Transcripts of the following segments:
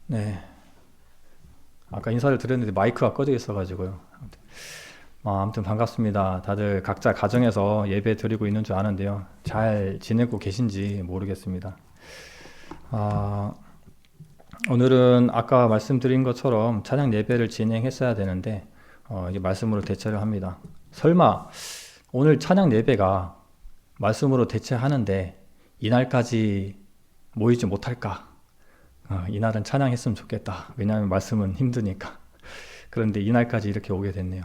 네. 아까 인사를 드렸는데 마이크가 꺼져 있어가지고요. 아무튼 반갑습니다. 다들 각자 가정에서 예배 드리고 있는 줄 아는데요. 잘 지내고 계신지 모르겠습니다. 아, 오늘은 아까 말씀드린 것처럼 찬양 예배를 진행했어야 되는데, 이제 말씀으로 대체를 합니다. 설마 오늘 찬양 예배가 말씀으로 대체하는데 이날까지 모이지 못할까? 이날은 찬양했으면 좋겠다. 왜냐하면 말씀은 힘드니까. 그런데 이날까지 이렇게 오게 됐네요.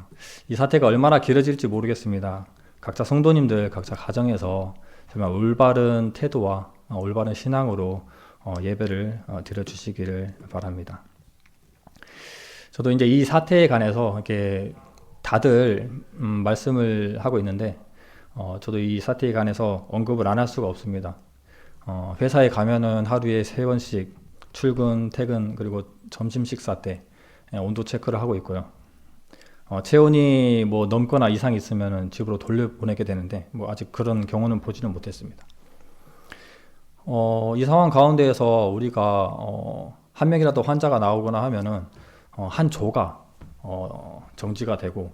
이 사태가 얼마나 길어질지 모르겠습니다. 각자 성도님들, 각자 가정에서 정말 올바른 태도와 올바른 신앙으로 예배를 드려주시기를 바랍니다. 저도 이제 이 사태에 관해서 이렇게 다들 말씀을 하고 있는데, 저도 이 사태에 관해서 언급을 안 할 수가 없습니다. 회사에 가면은 하루에 3번씩 출근, 퇴근, 그리고 점심 식사 때 온도 체크를 하고 있고요. 체온이 뭐 넘거나 이상이 있으면은 집으로 돌려보내게 되는데, 뭐 아직 그런 경우는 보지는 못했습니다. 이 상황 가운데에서 우리가 한 명이라도 환자가 나오거나 하면은 한 조가 정지가 되고,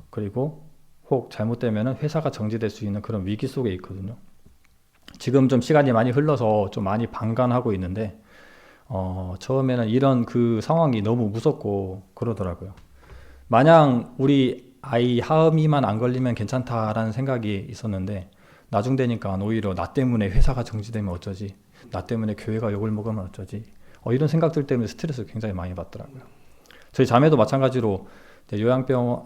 그리고 혹 잘못되면은 회사가 정지될 수 있는 그런 위기 속에 있거든요. 지금 좀 시간이 많이 흘러서 좀 많이 방관하고 있는데, 처음에는 이런 그 상황이 너무 무섭고 그러더라고요. 마냥 우리 아이 하음이만 안 걸리면 괜찮다라는 생각이 있었는데, 나중 되니까 오히려 나 때문에 회사가 정지되면 어쩌지, 나 때문에 교회가 욕을 먹으면 어쩌지, 이런 생각들 때문에 스트레스를 굉장히 많이 받더라고요. 저희 자매도 마찬가지로 요양병,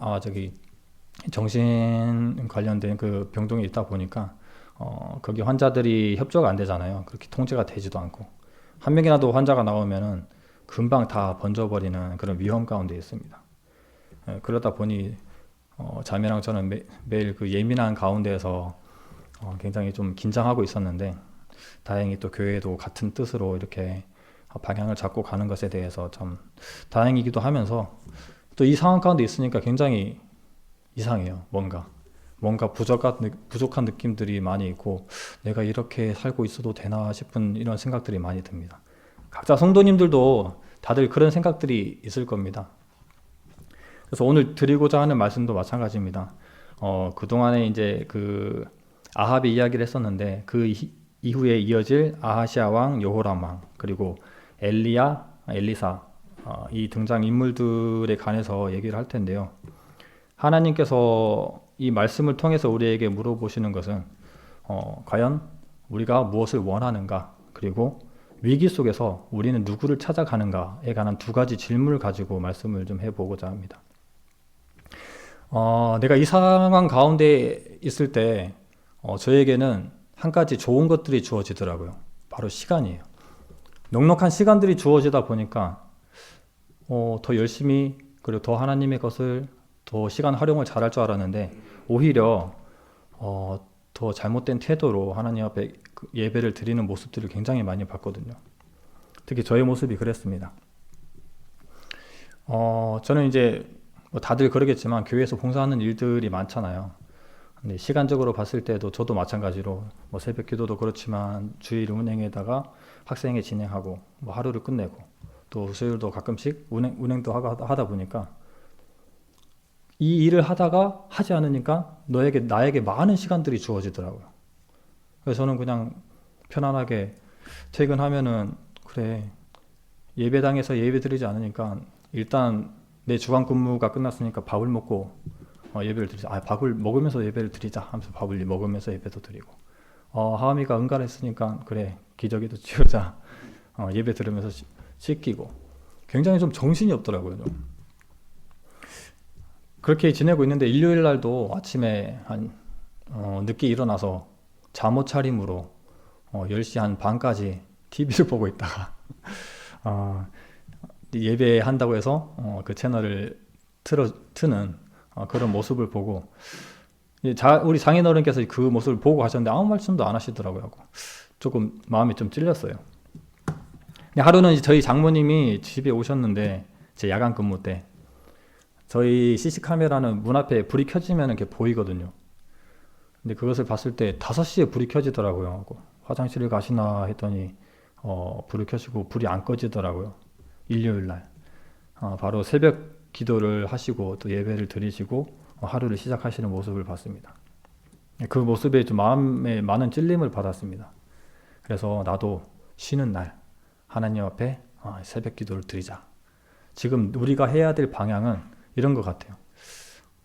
정신 관련된 그 병동에 있다 보니까 거기 환자들이 협조가 안 되잖아요. 그렇게 통제가 되지도 않고, 한 명이라도 환자가 나오면은 금방 다 번져버리는 그런 위험 가운데 있습니다. 그러다 보니 자매랑 저는 매일 그 예민한 가운데에서 굉장히 좀 긴장하고 있었는데, 다행히 또 교회도 같은 뜻으로 이렇게 방향을 잡고 가는 것에 대해서 참 다행이기도 하면서, 또 이 상황 가운데 있으니까 굉장히 이상해요. 뭔가 부족한 느낌들이 많이 있고, 내가 이렇게 살고 있어도 되나 싶은 이런 생각들이 많이 듭니다. 각자 성도님들도 다들 그런 생각들이 있을 겁니다. 그래서 오늘 드리고자 하는 말씀도 마찬가지입니다. 그동안에 이제 그 아합의 이야기를 했었는데, 그 이후에 이어질 아하시아 왕, 여호람 왕, 그리고 엘리야, 엘리사, 이 등장 인물들에 관해서 얘기를 할 텐데요. 하나님께서 이 말씀을 통해서 우리에게 물어보시는 것은 과연 우리가 무엇을 원하는가, 그리고 위기 속에서 우리는 누구를 찾아가는가에 관한 두 가지 질문을 가지고 말씀을 좀 해보고자 합니다. 내가 이 상황 가운데 있을 때 저에게는 한 가지 좋은 것들이 주어지더라고요. 바로 시간이에요. 넉넉한 시간들이 주어지다 보니까 더 열심히, 그리고 더 하나님의 것을 더 시간 활용을 잘할 줄 알았는데, 오히려 더 잘못된 태도로 하나님 앞에 예배를 드리는 모습들을 굉장히 많이 봤거든요. 특히 저의 모습이 그랬습니다. 저는 이제 뭐 다들 그러겠지만 교회에서 봉사하는 일들이 많잖아요. 근데 시간적으로 봤을 때도 저도 마찬가지로 뭐 새벽 기도도 그렇지만 주일 운행에다가 학생회 진행하고 뭐 하루를 끝내고, 또 수요일도 가끔씩 운행도 하다 보니까 이 일을 하다가 하지 않으니까 나에게 많은 시간들이 주어지더라고요. 그래서 저는 그냥 편안하게 퇴근하면은, 그래, 예배당에서 예배 드리지 않으니까 일단 내 주간 근무가 끝났으니까 밥을 먹고 예배를 드리자. 밥을 먹으면서 예배를 드리자 하면서 밥을 먹으면서 예배도 드리고, 하은이가 응가를 했으니까 그래, 기저귀도 치우자. 예배 들으면서 씻기고. 굉장히 좀 정신이 없더라고요. 좀. 그렇게 지내고 있는데 일요일 날도 아침에 늦게 일어나서 잠옷 차림으로 10시 한 반까지 TV를 보고 있다가 예배한다고 해서 그 채널을 트는 그런 모습을 보고, 우리 장인어른께서 그 모습을 보고 가셨는데 아무 말씀도 안 하시더라고요. 조금 마음이 좀 찔렸어요. 근데 하루는 저희 장모님이 집에 오셨는데, 제 야간 근무 때 저희 CC카메라는 문 앞에 불이 켜지면 이렇게 보이거든요. 근데 그것을 봤을 때 5시에 불이 켜지더라고요. 화장실을 가시나 했더니 불을 켜시고 불이 안 꺼지더라고요. 일요일 날. 바로 새벽 기도를 하시고 또 예배를 드리시고 하루를 시작하시는 모습을 봤습니다. 그 모습에 좀 마음에 많은 찔림을 받았습니다. 그래서 나도 쉬는 날 하나님 앞에 새벽 기도를 드리자. 지금 우리가 해야 될 방향은 이런 것 같아요.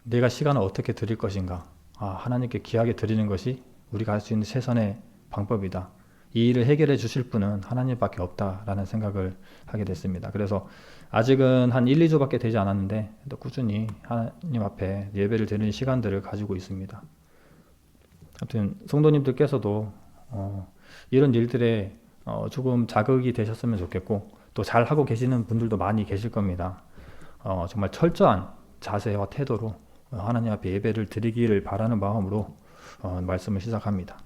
내가 시간을 어떻게 드릴 것인가. 하나님께 귀하게 드리는 것이 우리가 할 수 있는 최선의 방법이다. 이 일을 해결해 주실 분은 하나님밖에 없다라는 생각을 하게 됐습니다. 그래서 아직은 한 1, 2주밖에 되지 않았는데 또 꾸준히 하나님 앞에 예배를 드리는 시간들을 가지고 있습니다. 아무튼 성도님들께서도 이런 일들에 조금 자극이 되셨으면 좋겠고 또 잘하고 계시는 분들도 많이 계실 겁니다. 정말 철저한 자세와 태도로 하나님 앞에 예배를 드리기를 바라는 마음으로 말씀을 시작합니다.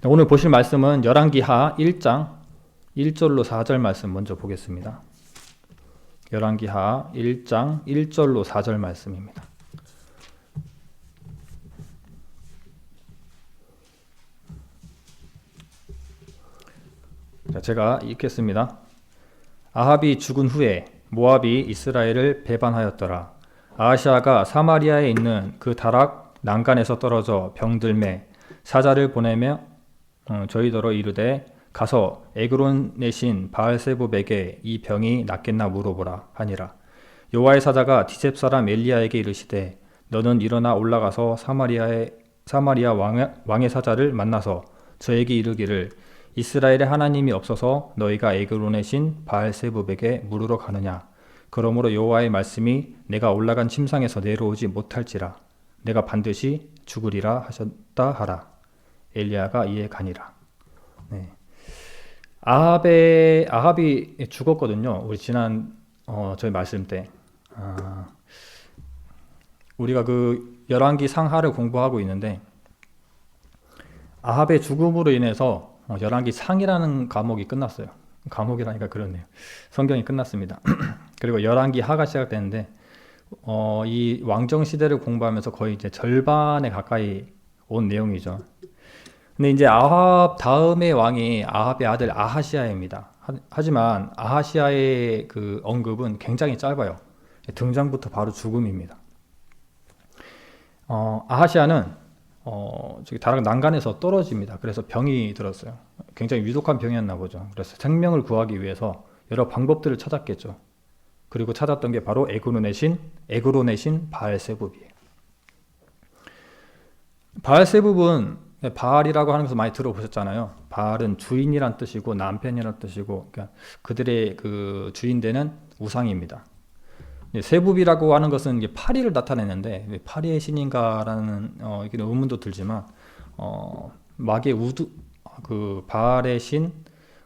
오늘 보실 말씀은 열왕기하 1장 1절로 4절 말씀 먼저 보겠습니다. 열왕기하 1장 1절로 4절 말씀입니다. 제가 읽겠습니다. 아합이 죽은 후에 모압이 이스라엘을 배반하였더라. 아하시아가 사마리아에 있는 그 다락 난간에서 떨어져 병들매 사자를 보내며 저희더러 이르되 가서 에그론의 신 바알세붑에게 이 병이 낫겠나 물어보라 하니라. 여호와의 사자가 디셉 사람 엘리야에게 이르시되 너는 일어나 올라가서 사마리아 왕의 사자를 만나서 저에게 이르기를 이스라엘의 하나님이 없어서 너희가 에그론의 신 바알세붑에게 물으러 가느냐. 그러므로 여호와의 말씀이 내가 올라간 침상에서 내려오지 못할지라 내가 반드시 죽으리라 하셨다 하라. 엘리야가 이에 가니라. 네. 아합이 죽었거든요. 우리 지난 저희 말씀 때 우리가 그 열왕기 상하를 공부하고 있는데 아합의 죽음으로 인해서 열왕기 상이라는 과목이 끝났어요. 과목이라니까 그렇네요. 성경이 끝났습니다. 그리고 열왕기 하가 시작되는데 이 왕정 시대를 공부하면서 거의 이제 절반에 가까이 온 내용이죠. 근데 이제 아합 다음의 왕이 아합의 아들 아하시아입니다. 하지만 아하시아의 그 언급은 굉장히 짧아요. 등장부터 바로 죽음입니다. 아하시아는 저기 다락 난간에서 떨어집니다. 그래서 병이 들었어요. 굉장히 위독한 병이었나 보죠. 그래서 생명을 구하기 위해서 여러 방법들을 찾았겠죠. 그리고 찾았던 게 바로 에그론의 신 바알세붑이에요. 바알세붑은 바알이라고 하는 것을 많이 들어보셨잖아요. 바알은 주인이란 뜻이고 남편이란 뜻이고 그러니까 그들의 그 주인되는 우상입니다. 세붑이라고 하는 것은 이게 파리를 나타내는데 파리의 신인가라는 이게 의문도 들지만 마계 우드 그 바알의 신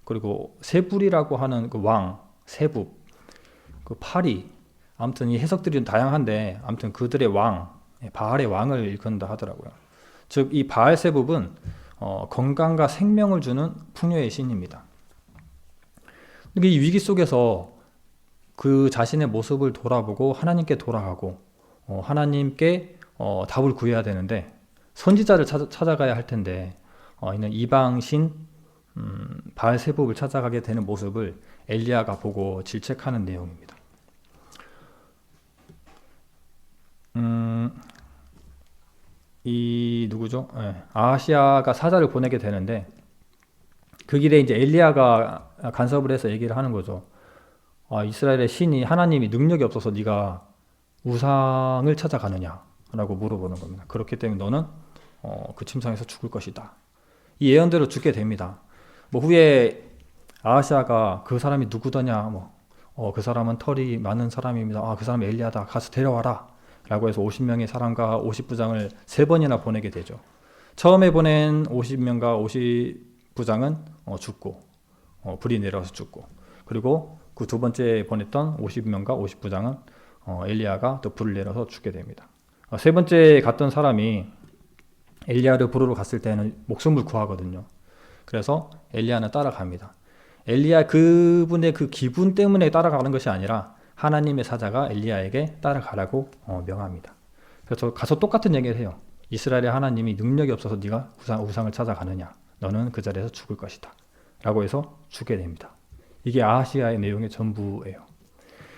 그리고 세불이라고 하는 그 왕 세붑 그 파리 아무튼 이 해석들이 좀 다양한데 아무튼 그들의 왕 바알의 왕을 일컫는다 하더라고요. 즉 이 바알세붑은 건강과 생명을 주는 풍요의 신입니다. 이 위기 속에서 그 자신의 모습을 돌아보고 하나님께 돌아가고 하나님께 답을 구해야 되는데 선지자를 찾아가야 할 텐데 이는 이방신 바알세붑을 찾아가게 되는 모습을 엘리야가 보고 질책하는 내용입니다. 이 누구죠? 아하시아가 사자를 보내게 되는데 그 길에 이제 엘리야가 간섭을 해서 얘기를 하는 거죠. 이스라엘의 신이 하나님이 능력이 없어서 네가 우상을 찾아가느냐라고 물어보는 겁니다. 그렇기 때문에 너는 그 침상에서 죽을 것이다. 이 예언대로 죽게 됩니다. 뭐 후에 아하시아가 그 사람이 누구더냐, 그 사람은 털이 많은 사람입니다. 그 사람이 엘리야다. 가서 데려와라. 라고 해서 50명의 사람과 50부장을 3번이나 보내게 되죠. 처음에 보낸 50명과 50부장은 죽고 불이 내려서 죽고 그리고 그 두 번째 보냈던 50명과 50부장은 엘리야가 또 불을 내려서 죽게 됩니다. 세 번째 갔던 사람이 엘리야를 부르러 갔을 때는 목숨을 구하거든요. 그래서 엘리야는 따라갑니다. 엘리야 그분의 그 기분 때문에 따라가는 것이 아니라 하나님의 사자가 엘리야에게 따라가라고 명합니다. 그래서 가서 똑같은 얘기를 해요. 이스라엘의 하나님이 능력이 없어서 네가 우상을 찾아가느냐. 너는 그 자리에서 죽을 것이다. 라고 해서 주게 됩니다. 이게 아하시아의 내용의 전부예요.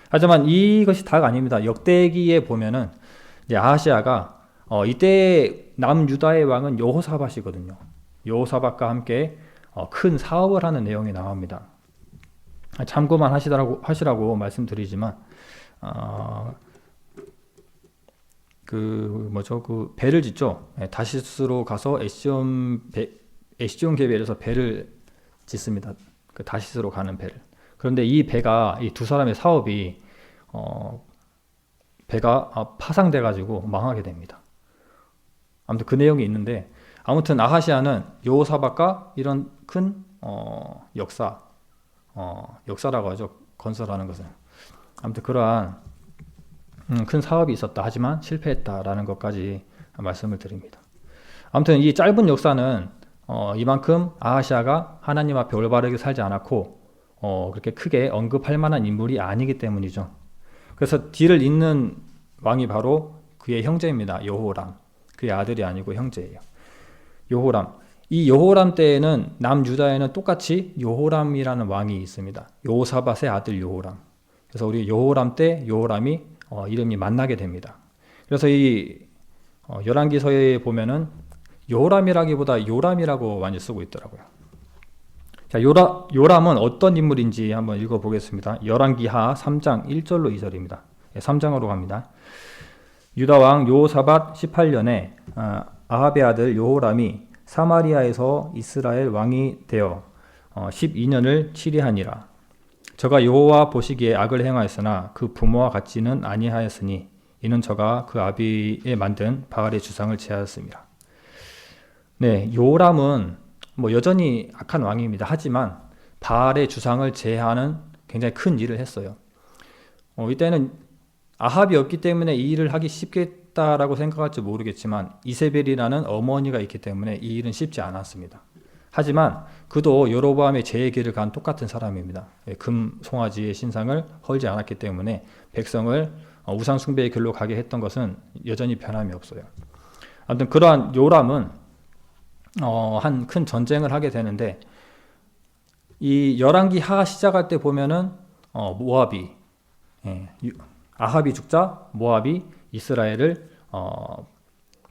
하지만 이것이 다가 아닙니다. 역대기에 보면은 이제 아하시아가 이때 남유다의 왕은 여호사밧이거든요. 여호사밧과 함께 큰 사업을 하는 내용이 나옵니다. 참고만 하시라고 말씀드리지만 그 배를 짓죠. 다시스로 가서 에시온 계별에서 배를 짓습니다. 그 다시스로 가는 배를. 그런데 이 배가 이 두 사람의 사업이 배가 파상돼 가지고 망하게 됩니다. 아무튼 그 내용이 있는데, 아무튼 아하시아는 여호사밧과 이런 큰 역사라고 하죠. 건설하는 것은. 아무튼 그러한 큰 사업이 있었다. 하지만 실패했다라는 것까지 말씀을 드립니다. 아무튼 이 짧은 역사는 이만큼 아하시아가 하나님 앞에 올바르게 살지 않았고 그렇게 크게 언급할 만한 인물이 아니기 때문이죠. 그래서 뒤를 잇는 왕이 바로 그의 형제입니다. 여호람. 그의 아들이 아니고 형제예요. 여호람. 이 여호람 때에는 남유다에는 똑같이 여호람이라는 왕이 있습니다. 여호사밧의 아들 여호람. 그래서 우리 여호람 때 여호람이 이름이 만나게 됩니다. 그래서 이 열왕기서에 보면은 여호람이라기보다 요람이라고 많이 쓰고 있더라고요. 자, 요람은 어떤 인물인지 한번 읽어보겠습니다. 열왕기하 3장 1절로 2절입니다. 3장으로 갑니다. 유다왕 여호사밧 18년에 아합의 아들 여호람이 사마리아에서 이스라엘 왕이 되어 12년을 치리하니라. 저가 여호와 보시기에 악을 행하였으나 그 부모와 같지는 아니하였으니 이는 저가 그 아비에 만든 바알의 주상을 제하였습니다. 네, 요람은 여전히 악한 왕입니다. 하지만 바알의 주상을 제하는 굉장히 큰 일을 했어요. 이때는 아합이 없기 때문에 이 일을 하기 쉽겠다라고 생각할지 모르겠지만 이세벨이라는 어머니가 있기 때문에 이 일은 쉽지 않았습니다. 하지만 그도 여로보암의 제의 길을 간 똑같은 사람입니다. 금 송아지의 신상을 헐지 않았기 때문에 백성을 우상 숭배의 길로 가게 했던 것은 여전히 변함이 없어요. 아무튼 그러한 요람은 한 큰 전쟁을 하게 되는데, 이 열왕기하 시작할 때 보면은 모압이 아합이 죽자 모압이 이스라엘을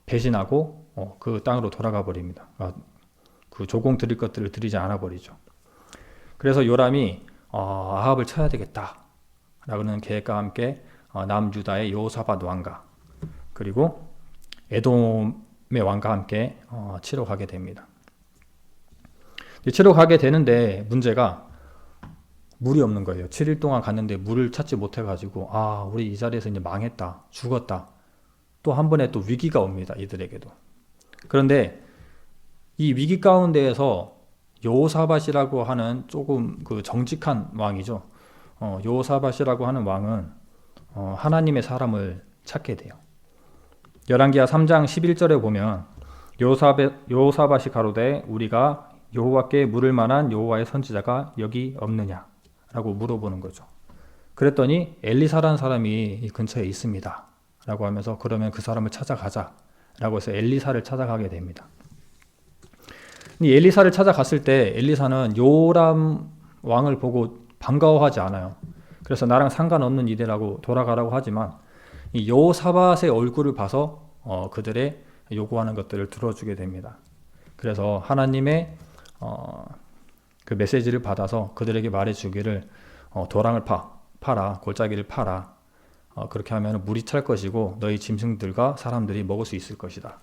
배신하고 그 땅으로 돌아가 버립니다. 그 조공 드릴 것들을 드리지 않아 버리죠. 그래서 요람이 아합을 쳐야 되겠다라는 계획과 함께 남유다의 여호사밧 왕과 그리고 에돔의 왕과 함께 치러 가게 됩니다. 치러 가게 되는데 문제가 물이 없는 거예요. 7일 동안 갔는데 물을 찾지 못해가지고 우리 이 자리에서 이제 망했다, 죽었다. 또 한 번에 또 위기가 옵니다. 이들에게도. 그런데 이 위기 가운데에서 여호사밧이라고 하는 조금 그 정직한 왕이죠. 여호사밧이라고 하는 왕은 하나님의 사람을 찾게 돼요. 열왕기하 3장 11절에 보면 여호사밧이 가로되 우리가 여호와께 물을 만한 여호와의 선지자가 여기 없느냐 라고 물어보는 거죠. 그랬더니 엘리사라는 사람이 이 근처에 있습니다 라고 하면서 그러면 그 사람을 찾아가자 라고 해서 엘리사를 찾아가게 됩니다. 이 엘리사를 찾아갔을 때 엘리사는 요람 왕을 보고 반가워하지 않아요. 그래서 나랑 상관없는 일이라고 돌아가라고 하지만 이 여호사밧의 얼굴을 봐서 그들의 요구하는 것들을 들어주게 됩니다. 그래서 하나님의 그 메시지를 받아서 그들에게 말해주기를 도랑을 파라, 골짜기를 파라. 그렇게 하면 물이 찰 것이고 너희 짐승들과 사람들이 먹을 수 있을 것이다.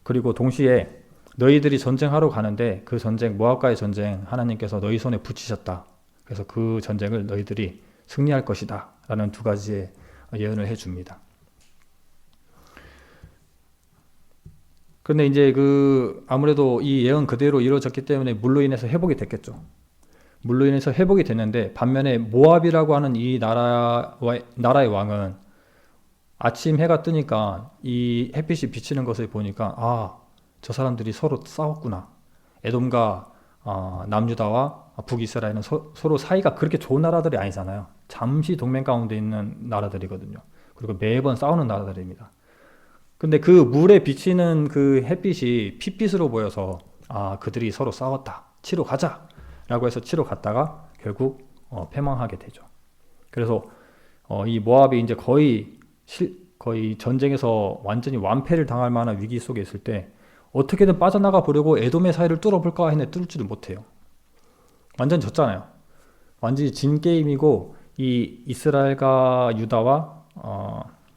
그리고 동시에 너희들이 전쟁하러 가는데 그 전쟁, 모압과의 전쟁 하나님께서 너희 손에 붙이셨다. 그래서 그 전쟁을 너희들이 승리할 것이다 라는 두 가지의 예언을 해줍니다. 근데 이제 아무래도 이 예언 그대로 이루어졌기 때문에 물로 인해서 회복이 됐겠죠. 물로 인해서 회복이 됐는데 반면에 모압이라고 하는 이 나라의 왕은 아침 해가 뜨니까 이 햇빛이 비치는 것을 보니까 저 사람들이 서로 싸웠구나. 에돔과 남유다와 북이스라엘은 서로 사이가 그렇게 좋은 나라들이 아니잖아요. 잠시 동맹 가운데 있는 나라들이거든요. 그리고 매번 싸우는 나라들입니다. 근데 그 물에 비치는 그 햇빛이 핏빛으로 보여서 그들이 서로 싸웠다. 치러 가자 라고 해서 치러 갔다가 결국 패망하게 되죠. 그래서 이 모압이 이제 거의 전쟁에서 완전히 완패를 당할 만한 위기 속에 있을 때 어떻게든 빠져나가 보려고 에돔의 사이를 뚫어볼까 했는데 뚫지도 못해요. 완전 졌잖아요. 완전히 진 게임이고 이 이스라엘과 유다와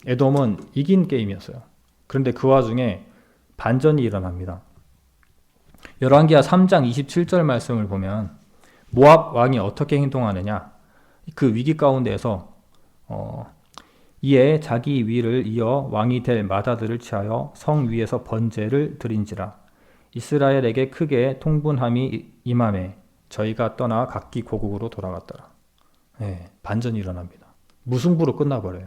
에돔은 이긴 게임이었어요. 그런데 그 와중에 반전이 일어납니다. 열왕기하 3장 27절 말씀을 보면 모압 왕이 어떻게 행동하느냐, 그 위기 가운데에서 이에 자기 위를 이어 왕이 될 마다들을 취하여 성 위에서 번제를 드린지라. 이스라엘에게 크게 통분함이 임함에 저희가 떠나 각기 고국으로 돌아갔더라. 네, 반전이 일어납니다. 무승부로 끝나버려요.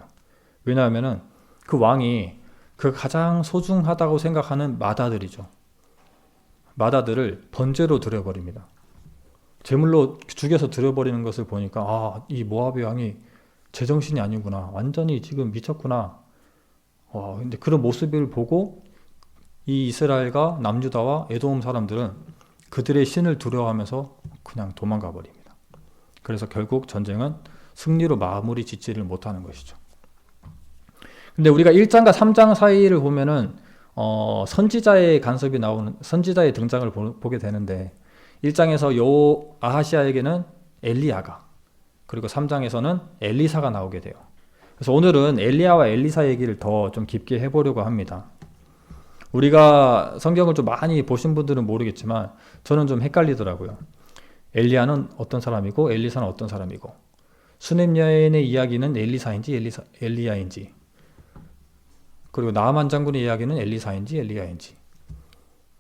왜냐하면은 그 왕이 그 가장 소중하다고 생각하는 마다들이죠. 마다들을 번제로 드려버립니다. 제물로 죽여서 드려버리는 것을 보니까 이 모압의 왕이 제정신이 아니구나. 완전히 지금 미쳤구나. 근데 그런 모습을 보고 이 이스라엘과 남유다와 에돔 사람들은 그들의 신을 두려워하면서 그냥 도망가 버립니다. 그래서 결국 전쟁은 승리로 마무리 짓지를 못하는 것이죠. 근데 우리가 1장과 3장 사이를 보면은 선지자의 간섭이 나오는, 선지자의 등장을 보게 되는데 1장에서 요 아하시아에게는 엘리야가, 그리고 3장에서는 엘리사가 나오게 돼요. 그래서 오늘은 엘리야와 엘리사 얘기를 더 좀 깊게 해보려고 합니다. 우리가 성경을 좀 많이 보신 분들은 모르겠지만 저는 좀 헷갈리더라고요. 엘리야는 어떤 사람이고 엘리사는 어떤 사람이고, 수넴 여인의 이야기는 엘리사인지 엘리야인지, 그리고 나아만 장군의 이야기는 엘리사인지 엘리야인지,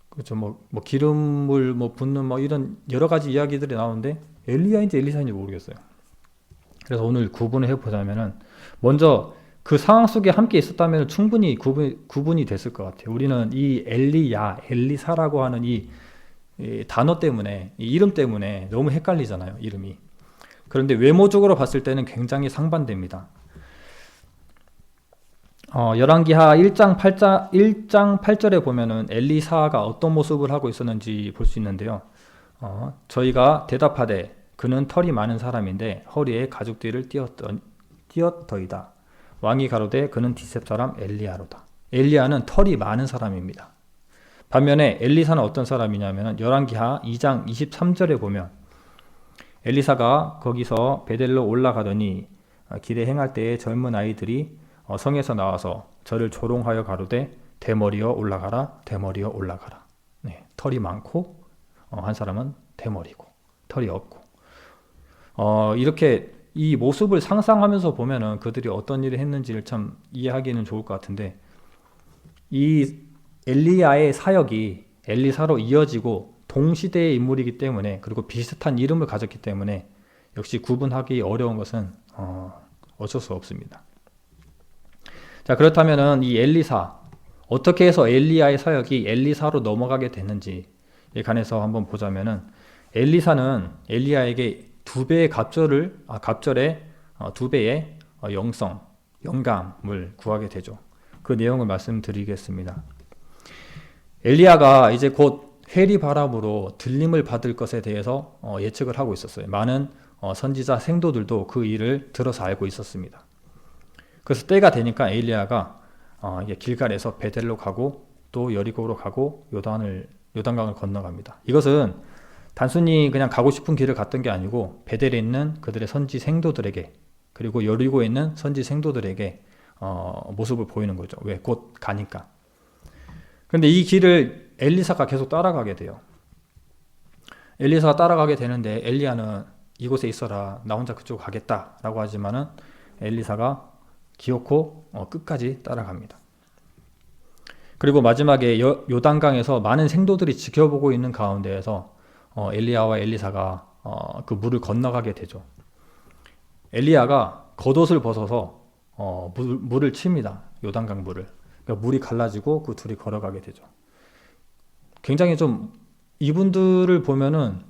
그렇죠. 뭐 기름을 붓는 이런 여러 가지 이야기들이 나오는데 엘리야인지 엘리사인지 모르겠어요. 그래서 오늘 구분을 해보자면은, 먼저 그 상황 속에 함께 있었다면 충분히 구분이 됐을 것 같아요. 우리는 이 엘리야, 엘리사라고 하는 이 단어 때문에, 이 이름 때문에 너무 헷갈리잖아요, 이름이. 그런데 외모적으로 봤을 때는 굉장히 상반됩니다. 열왕기하 1장 8절에 보면은 엘리사가 어떤 모습을 하고 있었는지 볼 수 있는데요. 저희가 대답하되 그는 털이 많은 사람인데 허리에 가죽띠를 띄었더이다. 왕이 가로되 그는 디셉 사람 엘리야로다. 엘리야는 털이 많은 사람입니다. 반면에 엘리사는 어떤 사람이냐면 열왕기하 2장 23절에 보면 엘리사가 거기서 베델로 올라가더니 길에 행할 때에 젊은 아이들이 성에서 나와서 저를 조롱하여 가로되 대머리여 올라가라, 대머리여 올라가라. 네, 털이 많고 한 사람은 대머리고 털이 없고, 이렇게 이 모습을 상상하면서 보면은 그들이 어떤 일을 했는지를 참 이해하기는 좋을 것 같은데, 이 엘리야의 사역이 엘리사로 이어지고 동시대의 인물이기 때문에, 그리고 비슷한 이름을 가졌기 때문에 역시 구분하기 어려운 것은 어쩔 수 없습니다. 자, 그렇다면은 이 엘리사, 어떻게 해서 엘리야의 사역이 엘리사로 넘어가게 됐는지에 관해서 한번 보자면은, 엘리사는 엘리야에게 두 배의 갑절에 두 배의 영감을 구하게 되죠. 그 내용을 말씀드리겠습니다. 엘리야가 이제 곧 회리 바람으로 들림을 받을 것에 대해서 예측을 하고 있었어요. 많은 선지자 생도들도 그 일을 들어서 알고 있었습니다. 그래서 때가 되니까 엘리야가 길갈에서 베델로 가고 또 여리고로 가고 요단강을 건너갑니다. 이것은 단순히 그냥 가고 싶은 길을 갔던 게 아니고 베델에 있는 그들의 선지 생도들에게, 그리고 여리고에 있는 선지 생도들에게 모습을 보이는 거죠. 왜? 곧 가니까. 그런데 이 길을 엘리사가 계속 따라가게 돼요. 엘리사가 따라가게 되는데 엘리야는 이곳에 있어라, 나 혼자 그쪽 가겠다라고 하지만은 엘리사가 기어코 끝까지 따라갑니다. 그리고 마지막에 요단강에서 많은 생도들이 지켜보고 있는 가운데에서 엘리야와 엘리사가 그 물을 건너가게 되죠. 엘리야가 겉옷을 벗어서 물을 칩니다. 요단강 물을. 그러니까 물이 갈라지고 그 둘이 걸어가게 되죠. 굉장히 좀 이분들을 보면은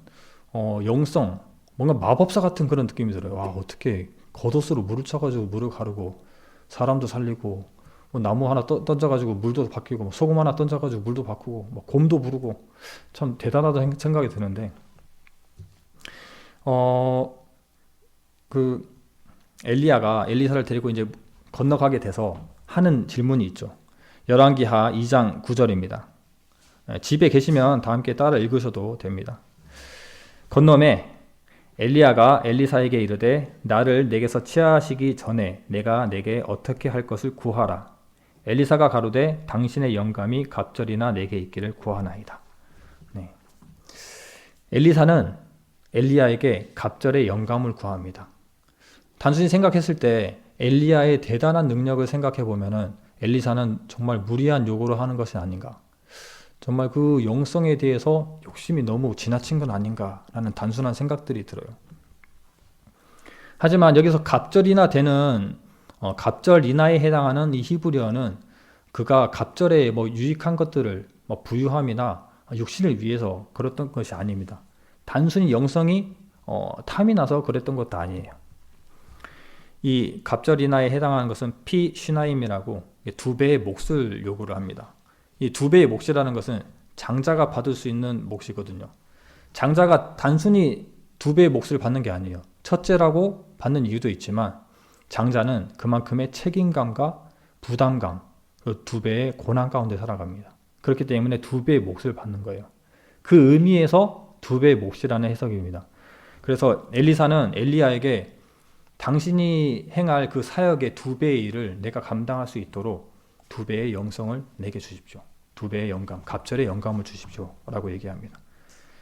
영성, 뭔가 마법사 같은 그런 느낌이 들어요. 와, 어떻게 겉옷으로 물을 쳐가지고 물을 가르고 사람도 살리고, 나무 하나 던져가지고 물도 바뀌고, 소금 하나 던져가지고 물도 바꾸고, 곰도 부르고, 참 대단하다는 생각이 드는데, 어, 그 엘리야가 엘리사를 데리고 이제 건너가게 돼서 하는 질문이 있죠. 열왕기하 2장 9절입니다. 집에 계시면 다 함께 따라 읽으셔도 됩니다. 건너매 엘리야가 엘리사에게 이르되 나를 내게서 취하시기 전에 내가 내게 어떻게 할 것을 구하라. 엘리사가 가로되 당신의 영감이 갑절이나 내게 있기를 구하나이다. 네. 엘리사는 엘리야에게 갑절의 영감을 구합니다. 단순히 생각했을 때 엘리야의 대단한 능력을 생각해 보면은 엘리사는 정말 무리한 요구를 하는 것이 아닌가. 정말 그 영성에 대해서 욕심이 너무 지나친 건 아닌가라는 단순한 생각들이 들어요. 하지만 여기서 갑절이나 되는 갑절이나에 해당하는 이 히브리어는 그가 갑절에 유익한 것들을 부유함이나 육신을 위해서 그랬던 것이 아닙니다. 단순히 영성이 탐이 나서 그랬던 것도 아니에요. 이 갑절이나에 해당하는 것은 피 슈나임이라고 2배의 몫을 요구를 합니다. 이 2배의 몫이라는 것은 장자가 받을 수 있는 몫이거든요. 장자가 단순히 2배의 몫을 받는 게 아니에요. 첫째라고 받는 이유도 있지만 장자는 그만큼의 책임감과 부담감, 그 2배의 고난 가운데 살아갑니다. 그렇기 때문에 2배의 몫을 받는 거예요. 그 의미에서 2배의 몫이라는 해석입니다. 그래서 엘리사는 엘리야에게 당신이 행할 그 사역의 2배의 일을 내가 감당할 수 있도록 2배의 영성을 내게 주십시오. 2배의 영감, 갑절의 영감을 주십시오. 라고 얘기합니다.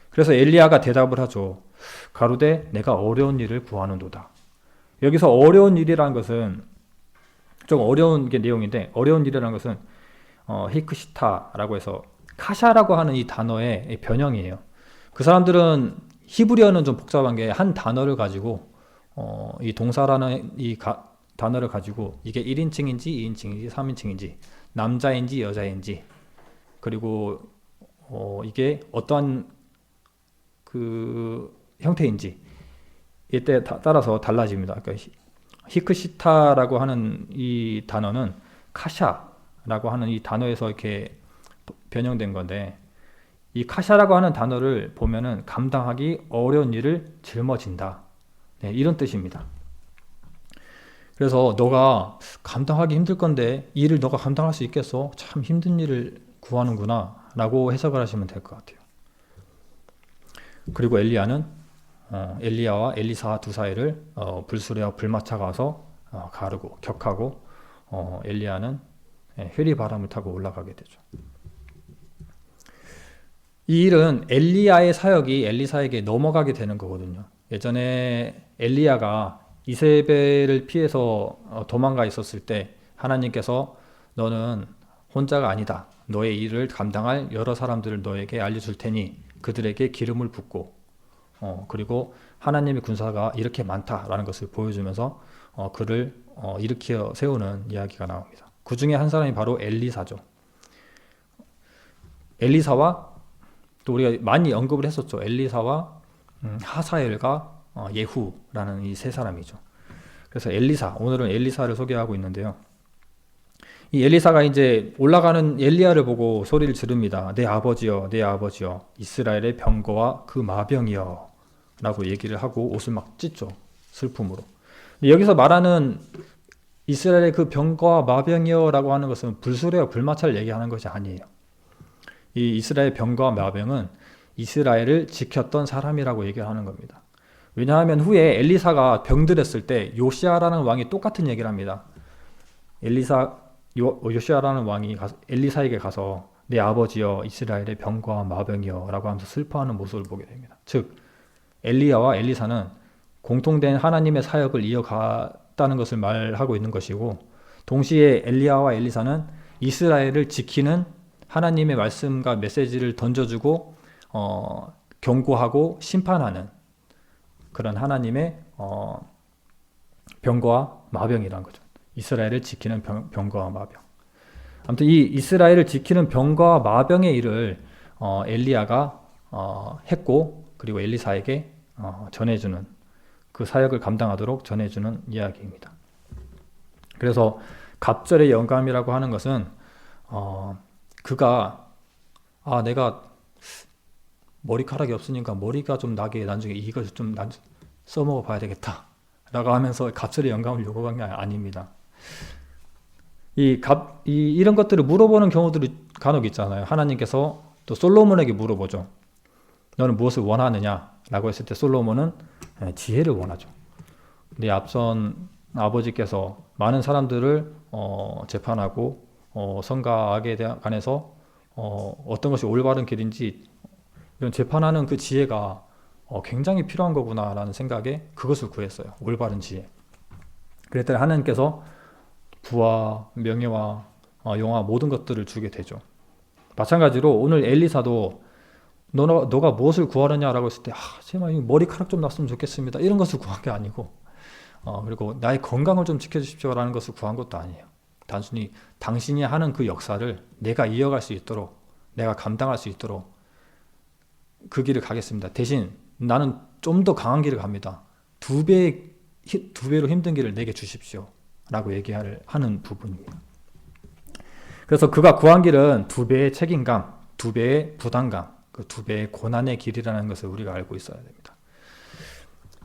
그래서 엘리야가 대답을 하죠. 가로되 내가 어려운 일을 구하는도다. 여기서 어려운 일이라는 것은 좀 어려운 게 내용인데, 어려운 일이라는 것은 히크시타라고 해서 카샤라고 하는 이 단어의 변형이에요. 그 사람들은 히브리어는 좀 복잡한 게 한 단어를 가지고 이 동사라는 이 단어를 가지고 이게 1인칭인지 2인칭인지 3인칭인지 남자인지 여자인지 그리고 이게 어떠한 그 형태인지 이때 따라서 달라집니다. 그러니까 히크시타라고 하는 이 단어는 카샤라고 하는 이 단어에서 이렇게 변형된 건데, 이 카샤라고 하는 단어를 보면은 감당하기 어려운 일을 짊어진다. 네, 이런 뜻입니다. 그래서 너가 감당하기 힘들 건데 이 일을 너가 감당할 수 있겠어? 참 힘든 일을 구하는구나 라고 해석을 하시면 될 것 같아요. 그리고 엘리야는 엘리야와 엘리사 두 사이를 불수레와 불마차 가서 가르고 격하고 엘리야는 회리 바람을 타고 올라가게 되죠. 이 일은 엘리야의 사역이 엘리사에게 넘어가게 되는 거거든요. 예전에 엘리야가 이세벨을 피해서 도망가 있었을 때 하나님께서 너는 혼자가 아니다. 너의 일을 감당할 여러 사람들을 너에게 알려줄 테니 그들에게 기름을 붓고 그리고 하나님의 군사가 이렇게 많다라는 것을 보여주면서 그를 일으켜 세우는 이야기가 나옵니다. 그 중에 한 사람이 바로 엘리사죠. 엘리사와 또 우리가 많이 언급을 했었죠. 엘리사와 하사엘과 예후라는 이 세 사람이죠. 그래서 엘리사, 오늘은 엘리사를 소개하고 있는데요. 이 엘리사가 이제 올라가는 엘리야를 보고 소리를 지릅니다. 내 아버지여, 내 아버지여, 이스라엘의 병거와 그 마병이여 라고 얘기를 하고 옷을 막 찢죠. 슬픔으로. 여기서 말하는 이스라엘의 그 병거와 마병이여 라고 하는 것은 불수레와 불마차를 얘기하는 것이 아니에요. 이 이스라엘 병거와 마병은 이스라엘을 지켰던 사람이라고 얘기를 하는 겁니다. 왜냐하면 후에 엘리사가 병들었을 때 요시아라는 왕이 똑같은 얘기를 합니다. 요시아라는 왕이 엘리사에게 가서 내 아버지여 이스라엘의 병거와 마병이여 라고 하면서 슬퍼하는 모습을 보게 됩니다. 즉 엘리야와 엘리사는 공통된 하나님의 사역을 이어갔다는 것을 말하고 있는 것이고, 동시에 엘리야와 엘리사는 이스라엘을 지키는 하나님의 말씀과 메시지를 던져주고 경고하고 심판하는 그런 하나님의 병거와 마병이라는 거죠. 이스라엘을 지키는 병거와 마병. 아무튼 이 이스라엘을 지키는 병거와 마병의 일을 엘리야가 했고, 그리고 엘리사에게 전해주는, 그 사역을 감당하도록 전해주는 이야기입니다. 그래서 갑절의 영감이라고 하는 것은 그가 내가 머리카락이 없으니까 머리가 좀 나게 나중에 이거 좀 써먹어 봐야 되겠다 라고 하면서 갑절의 영감을 요구한 게 아닙니다. 이런 것들을 물어보는 경우들이 간혹 있잖아요. 하나님께서 또 솔로몬에게 물어보죠. 너는 무엇을 원하느냐 라고 했을 때 솔로몬은 지혜를 원하죠. 근데 앞선 아버지께서 많은 사람들을 재판하고 선과 악에 관해서 어떤 것이 올바른 길인지 이런 재판하는 그 지혜가 굉장히 필요한 거구나 라는 생각에 그것을 구했어요. 올바른 지혜. 그랬더니 하나님께서 부와 명예와 영화 모든 것들을 주게 되죠. 마찬가지로 오늘 엘리사도 너가 무엇을 구하느냐라고 했을 때 제발 머리카락 좀 났으면 좋겠습니다 이런 것을 구한 게 아니고 그리고 나의 건강을 좀 지켜주십시오라는 것을 구한 것도 아니에요. 단순히 당신이 하는 그 역사를 내가 이어갈 수 있도록 내가 감당할 수 있도록 그 길을 가겠습니다. 대신 나는 좀 더 강한 길을 갑니다. 두 배로 힘든 길을 내게 주십시오 라고 하는 부분이에요. 그래서 그가 구한 길은 두 배의 책임감, 두 배의 부담감, 그 두 배의 고난의 길이라는 것을 우리가 알고 있어야 됩니다.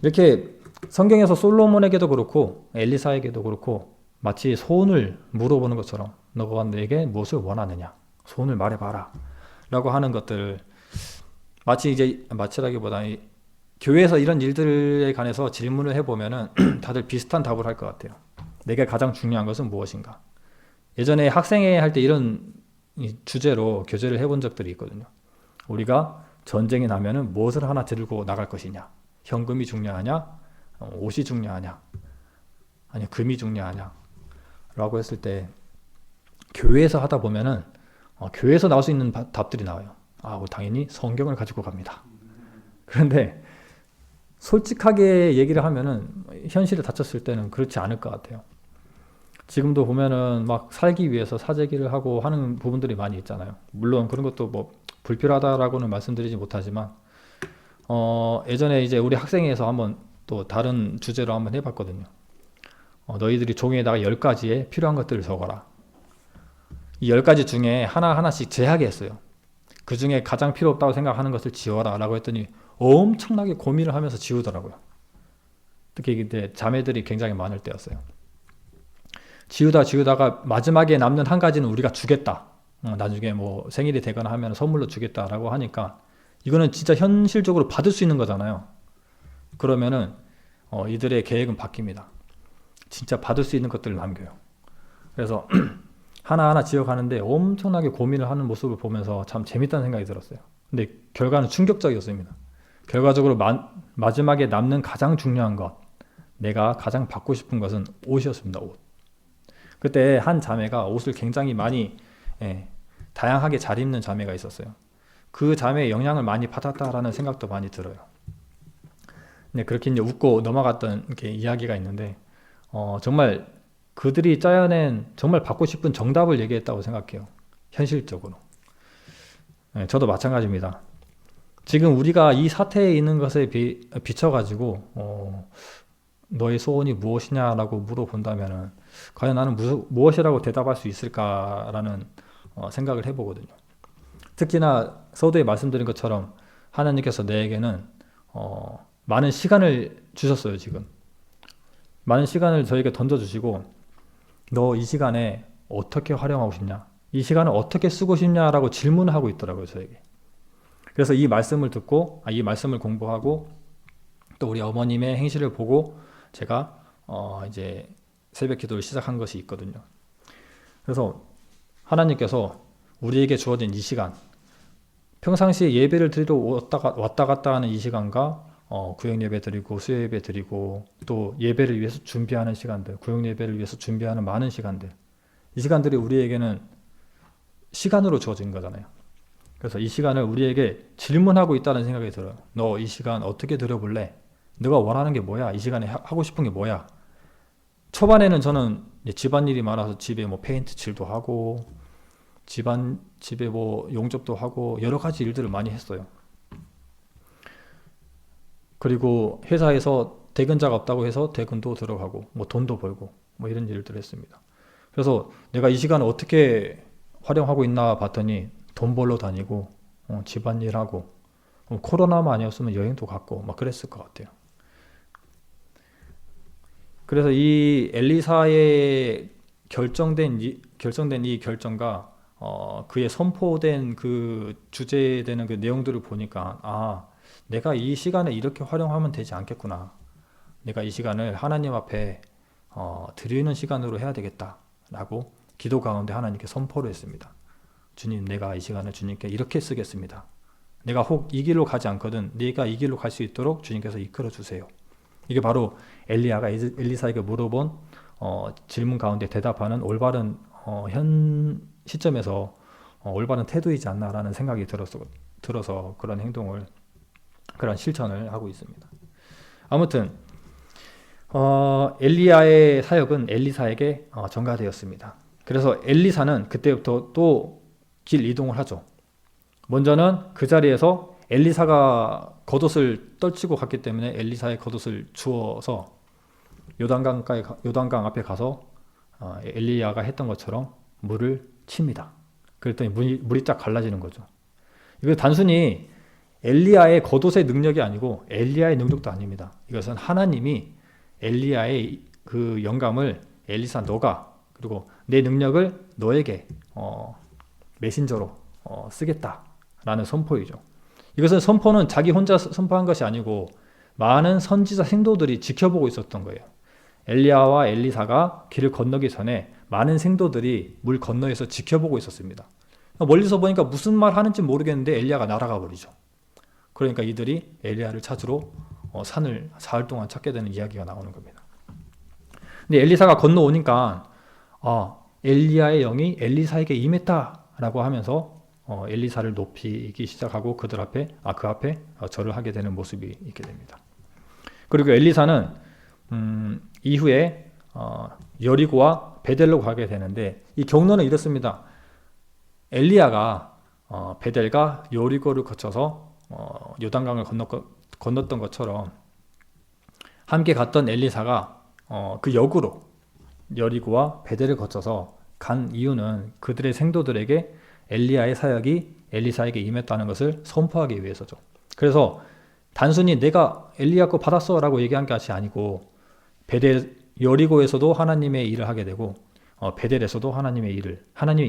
이렇게 성경에서 솔로몬에게도 그렇고 엘리사에게도 그렇고 마치 소원을 물어보는 것처럼 너가 내게 무엇을 원하느냐 소원을 말해봐라 라고 하는 것들 마치라기보다 교회에서 이런 일들에 관해서 질문을 해보면은 다들 비슷한 답을 할 것 같아요. 내게 가장 중요한 것은 무엇인가. 예전에 학생회 할 때 이런 주제로 교제를 해본 적들이 있거든요. 우리가 전쟁이 나면은 무엇을 하나 들고 나갈 것이냐. 현금이 중요하냐? 옷이 중요하냐? 아니 금이 중요하냐? 라고 했을 때 교회에서 하다 보면은 교회에서 나올 수 있는 답들이 나와요. 당연히 성경을 가지고 갑니다. 그런데 솔직하게 얘기를 하면은 현실에 닥쳤을 때는 그렇지 않을 것 같아요. 지금도 보면은 막 살기 위해서 사재기를 하고 하는 부분들이 많이 있잖아요. 물론 그런 것도 뭐 불필요하다라고는 말씀드리지 못하지만 예전에 이제 우리 학생회에서 한번 또 다른 주제로 한번 해봤거든요. 너희들이 종이에다가 10가지의 필요한 것들을 적어라. 이 10가지 중에 하나하나씩 제하게 했어요. 그 중에 가장 필요 없다고 생각하는 것을 지워라 라고 했더니 엄청나게 고민을 하면서 지우더라고요. 특히 이때 자매들이 굉장히 많을 때였어요. 지우다가 마지막에 남는 한 가지는 우리가 주겠다. 나중에 뭐 생일이 되거나 하면 선물로 주겠다라고 하니까 이거는 진짜 현실적으로 받을 수 있는 거잖아요. 그러면은 이들의 계획은 바뀝니다. 진짜 받을 수 있는 것들을 남겨요. 그래서 하나하나 지어가는데 엄청나게 고민을 하는 모습을 보면서 참 재밌다는 생각이 들었어요. 근데 결과는 충격적이었습니다. 결과적으로 마지막에 남는 가장 중요한 것, 내가 가장 받고 싶은 것은 옷이었습니다. 옷. 그때 한 자매가 옷을 굉장히 많이 다양하게 잘 입는 자매가 있었어요. 그 자매의 영향을 많이 받았다라는 생각도 많이 들어요. 네, 그렇게 이제 웃고 넘어갔던 이렇게 이야기가 있는데 정말 그들이 짜여낸 정말 받고 싶은 정답을 얘기했다고 생각해요. 현실적으로. 네, 저도 마찬가지입니다. 지금 우리가 이 사태에 있는 것에 비춰가지고 너의 소원이 무엇이냐라고 물어본다면 과연 나는 무엇이라고 대답할 수 있을까라는 생각을 해보거든요. 특히나 서두에 말씀드린 것처럼 하나님께서 내게는 많은 시간을 주셨어요. 지금 많은 시간을 저에게 던져주시고 너 이 시간에 어떻게 활용하고 싶냐, 이 시간을 어떻게 쓰고 싶냐라고 질문을 하고 있더라고요. 저에게. 그래서 이 말씀을 듣고 이 말씀을 공부하고 또 우리 어머님의 행실을 보고 제가 이제 새벽 기도를 시작한 것이 있거든요. 그래서 하나님께서 우리에게 주어진 이 시간, 평상시에 예배를 드리러 왔다 갔다 하는 이 시간과 구역 예배 드리고 수요 예배 드리고 또 예배를 위해서 준비하는 시간들, 구역 예배를 위해서 준비하는 많은 시간들, 이 시간들이 우리에게는 시간으로 주어진 거잖아요. 그래서 이 시간을 우리에게 질문하고 있다는 생각이 들어요. 너 이 시간 어떻게 들여볼래? 너가 원하는 게 뭐야? 이 시간에 하고 싶은 게 뭐야? 초반에는 저는 집안일이 많아서 집에 뭐 페인트 칠도 하고 집에 뭐 용접도 하고 여러 가지 일들을 많이 했어요. 그리고 회사에서 대근자가 없다고 해서 대근도 들어가고 뭐 돈도 벌고 뭐 이런 일들을 했습니다. 그래서 내가 이 시간을 어떻게 활용하고 있나 봤더니 돈 벌러 다니고 집안일하고 코로나만 아니었으면 여행도 갔고 막 그랬을 것 같아요. 그래서 이 엘리사의 결정된 이 결정과 그의 선포된 그 주제되는 그 내용들을 보니까 내가 이 시간을 이렇게 활용하면 되지 않겠구나. 내가 이 시간을 하나님 앞에 드리는 시간으로 해야 되겠다라고 기도 가운데 하나님께 선포를 했습니다. 주님, 내가 이 시간을 주님께 이렇게 쓰겠습니다. 내가 혹 이 길로 가지 않거든 내가 이 길로 갈 수 있도록 주님께서 이끌어 주세요. 이게 바로 엘리야가 엘리사에게 물어본 질문 가운데 대답하는 올바른 현 시점에서 올바른 태도이지 않나라는 생각이 들어서 그런 실천을 하고 있습니다. 아무튼 엘리야의 사역은 엘리사에게 전가되었습니다. 그래서 엘리사는 그때부터 또 길 이동을 하죠. 먼저는 그 자리에서 엘리사가 겉옷을 떨치고 갔기 때문에 엘리사의 겉옷을 주워서 요단강 앞에 가서 엘리야가 했던 것처럼 물을 칩니다. 그랬더니 물이 쫙 갈라지는 거죠. 이거 단순히 엘리야의 겉옷의 능력이 아니고 엘리야의 능력도 아닙니다. 이것은 하나님이 엘리야의 그 영감을 엘리사 너가 그리고 내 능력을 너에게 메신저로 쓰겠다라는 선포이죠. 이것은 선포는 자기 혼자 선포한 것이 아니고 많은 선지자 생도들이 지켜보고 있었던 거예요. 엘리야와 엘리사가 길을 건너기 전에 많은 생도들이 물 건너에서 지켜보고 있었습니다. 멀리서 보니까 무슨 말 하는지 모르겠는데 엘리야가 날아가 버리죠. 그러니까 이들이 엘리야를 찾으러 산을 사흘 동안 찾게 되는 이야기가 나오는 겁니다. 근데 엘리사가 건너오니까 엘리야의 영이 엘리사에게 임했다라고 하면서 엘리사를 높이기 시작하고 그 앞에 절을 하게 되는 모습이 있게 됩니다. 그리고 엘리사는 이후에 여리고와 베델로 가게 되는데 이 경로는 이렇습니다. 엘리야가 베델과 여리고를 거쳐서 요단강을 건넜던 것처럼 함께 갔던 엘리사가 그 역으로 여리고와 베델을 거쳐서 간 이유는 그들의 생도들에게 엘리야의 사역이 엘리사에게 임했다는 것을 선포하기 위해서죠. 그래서 단순히 내가 엘리야 거 받았어 라고 얘기한 것이 아니고 여리고에서도 하나님의 일을 하게 되고 베델에서도 하나님의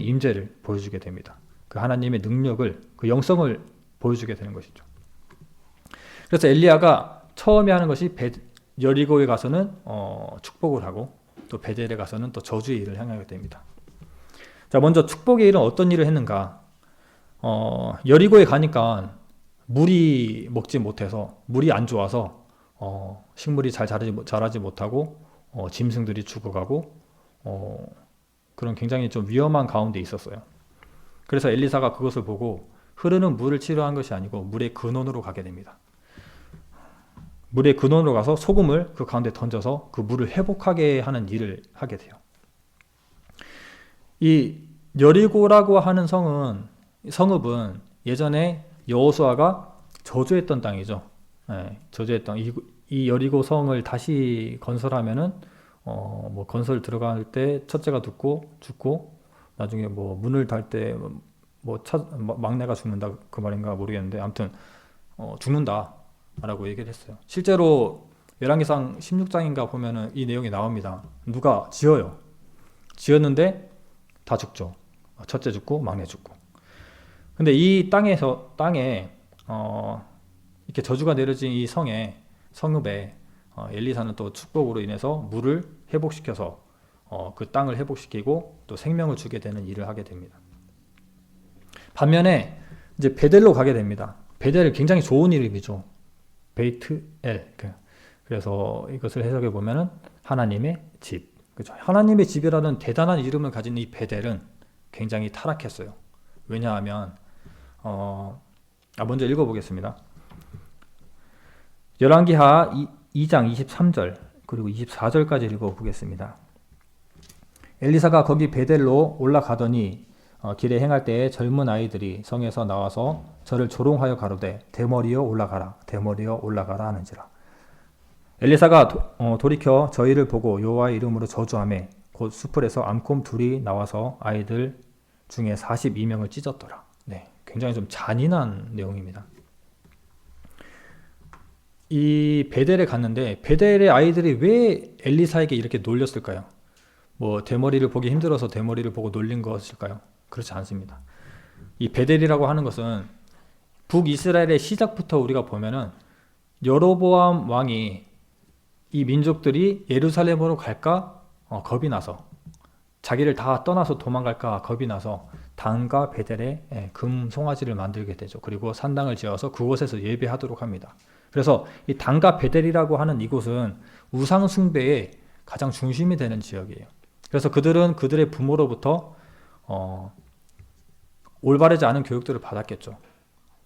임재를 보여주게 됩니다. 그 하나님의 능력을, 그 영성을 보여주게 되는 것이죠. 그래서 엘리야가 처음에 하는 것이 여리고에 가서는 축복을 하고 또 베델에 가서는 또 저주의 일을 행하게 됩니다. 자, 먼저 축복의 일은 어떤 일을 했는가? 여리고에 가니까 물이 먹지 못해서 물이 안 좋아서 식물이 잘 자라지 못하고 짐승들이 죽어가고 그런 굉장히 좀 위험한 가운데 있었어요. 그래서 엘리사가 그것을 보고 흐르는 물을 치료한 것이 아니고 물의 근원으로 가게 됩니다. 물의 근원으로 가서 소금을 그 가운데 던져서 그 물을 회복하게 하는 일을 하게 돼요. 이 여리고라고 하는 성읍은 예전에 여호수아가 저주했던 땅이죠. 저주했던 이 여리고 성을 다시 건설하면은 건설 들어갈 때 첫째가 죽고 나중에 문을 달 때 막내가 죽는다 그 말인가 모르겠는데 아무튼 죽는다라고 얘기를 했어요. 실제로 열왕기상 16장인가 보면은 이 내용이 나옵니다. 누가 지었는데 다 죽죠. 첫째 죽고 막내 죽고. 근데 이 땅에 이렇게 저주가 내려진 이 성읍에 엘리사는 또 축복으로 인해서 물을 회복시켜서 그 땅을 회복시키고 또 생명을 주게 되는 일을 하게 됩니다. 반면에 이제 베델로 가게 됩니다. 베델은 굉장히 좋은 이름이죠. 베이트엘. 그래서 이것을 해석해 보면은 하나님의 집. 그렇죠. 하나님의 집이라는 대단한 이름을 가진 이 베델은 굉장히 타락했어요. 왜냐하면 먼저 읽어보겠습니다. 열왕기하 2장 23절 그리고 24절까지 읽어보겠습니다. 엘리사가 거기 베델로 올라가더니 길에 행할 때에 젊은 아이들이 성에서 나와서 저를 조롱하여 가로되 대머리여 올라가라 하는지라. 엘리사가 돌이켜 저희를 보고 여호와의 이름으로 저주하매 곧 수풀에서 암곰 둘이 나와서 아이들 중에 42명을 찢었더라. 네, 굉장히 좀 잔인한 내용입니다. 이 베델에 갔는데 베델의 아이들이 왜 엘리사에게 이렇게 놀렸을까요? 뭐 대머리를 보기 힘들어서 대머리를 보고 놀린 것일까요? 그렇지 않습니다. 이 베델이라고 하는 것은 북이스라엘의 시작부터 우리가 보면은 여로보암 왕이 이 민족들이 예루살렘으로 갈까 겁이 나서 자기를 다 떠나서 도망갈까 겁이 나서 단과 베델에 금 송아지를 만들게 되죠. 그리고 산당을 지어서 그곳에서 예배하도록 합니다. 그래서 이 단과 베델이라고 하는 이곳은 우상 숭배의 가장 중심이 되는 지역이에요. 그래서 그들은 그들의 부모로부터 올바르지 않은 교육들을 받았겠죠.